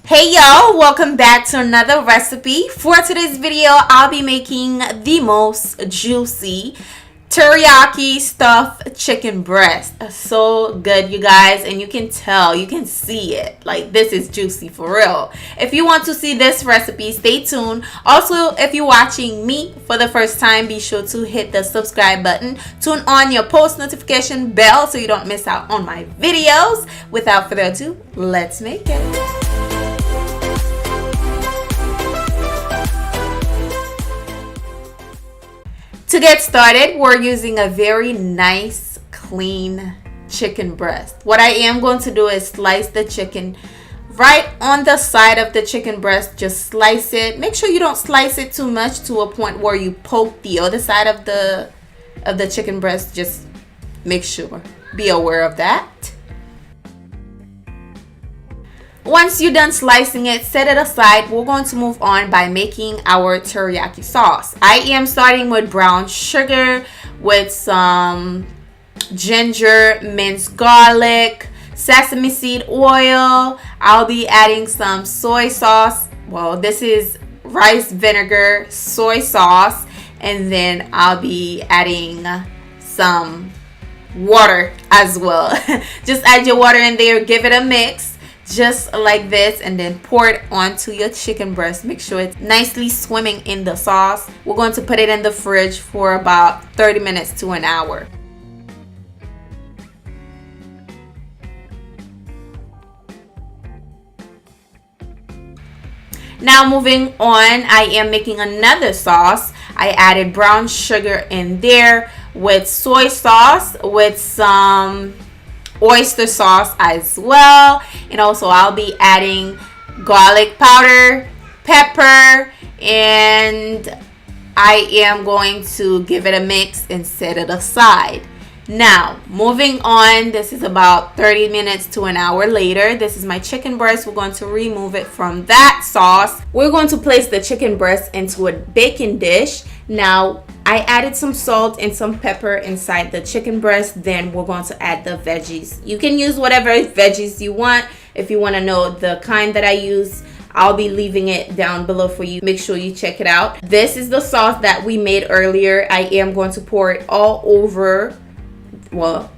Hey y'all, welcome back to another recipe. For today's video, I'll be making the most juicy teriyaki stuffed chicken breast. So good, you guys, and you can tell, you can see it. Like, this is juicy for real. If you want to see this recipe, stay tuned. Also, if you're watching me for the first time, be sure to hit the subscribe button. Turn on your post notification bell so you don't miss out on my videos. Without further ado, let's make it. To get started, we're using a very nice, clean chicken breast. What I am going to do is slice the chicken right on the side of the chicken breast. Just slice it. Make sure you don't slice it too much to a point where you poke the other side of the chicken breast. Just make sure. Be aware of that. Once you're done slicing it, set it aside. We're going to move on by making our teriyaki sauce. I am starting with brown sugar with some ginger, minced garlic, sesame seed oil. I'll be adding some soy sauce. Well, this is rice vinegar, soy sauce, and then I'll be adding some water as well. Just add your water in there, give it a mix. Just like this, and then pour it onto your chicken breast. Make sure it's nicely swimming in the sauce. We're going to put it in the fridge for about 30 minutes to an hour. Now moving on, I am making another sauce. I added brown sugar in there with soy sauce, with some oyster sauce as well, and also I'll be adding garlic powder, pepper, and I am going to give it a mix and set it aside. Now moving on, this is about 30 minutes to an hour later. This is my chicken breast. We're going to remove it from that sauce. We're going to place the chicken breast into a baking dish. Now I added some salt and some pepper inside the chicken breast. Then we're going to add the veggies. You can use whatever veggies you want. If you want to know the kind that I use, I'll be leaving it down below for you. Make sure you check it out. This is the sauce that we made earlier. I am going to pour it all over, well,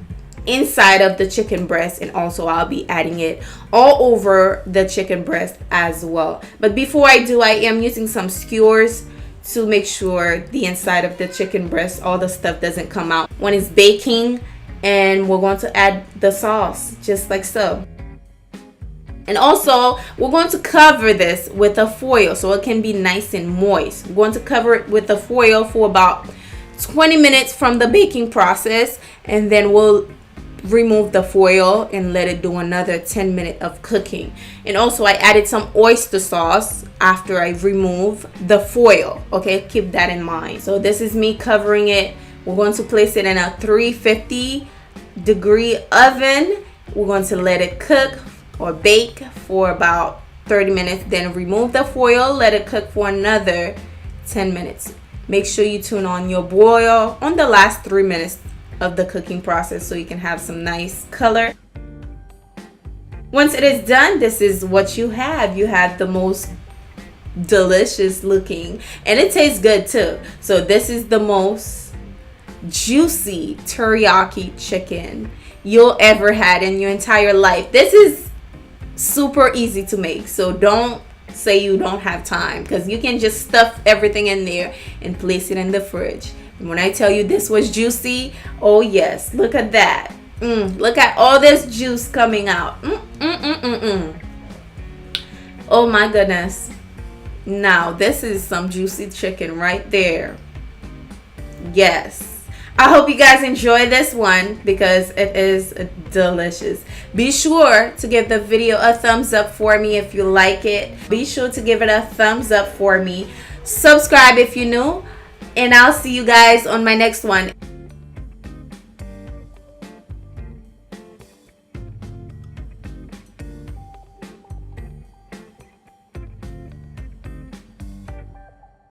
inside of the chicken breast, and also I'll be adding it all over the chicken breast as well. But before I do, I am using some skewers to make sure the inside of the chicken breast, all the stuff doesn't come out when it's baking. And we're going to add the sauce just like so. And also we're going to cover this with a foil so it can be nice and moist. We're going to cover it with the foil for about 20 minutes from the baking process, and then we'll remove the foil and let it do another 10 minutes of cooking. And also I added some oyster sauce after I remove the foil. Okay, keep that in mind. So this is me covering it. We're going to place it in a 350 degree oven. We're going to let it cook or bake for about 30 minutes, then remove the foil, let it cook for another 10 minutes. Make sure you turn on your boil on the last 3 minutes of the cooking process so you can have some nice color. Once it is done, this is what you have. You have the most delicious looking, and it tastes good too. So this is the most juicy teriyaki chicken you'll ever had in your entire life. This is super easy to make, so don't say you don't have time, because you can just stuff everything in there and place it in the fridge. And when I tell you this was juicy, oh yes, look at that. Look at all this juice coming out. Oh my goodness. Now this is some juicy chicken right there. Yes. I hope you guys enjoy this one because it is delicious. Be sure to give the video a thumbs up for me if you like it. Be sure to give it a thumbs up for me. Subscribe if you're new. And I'll see you guys on my next one.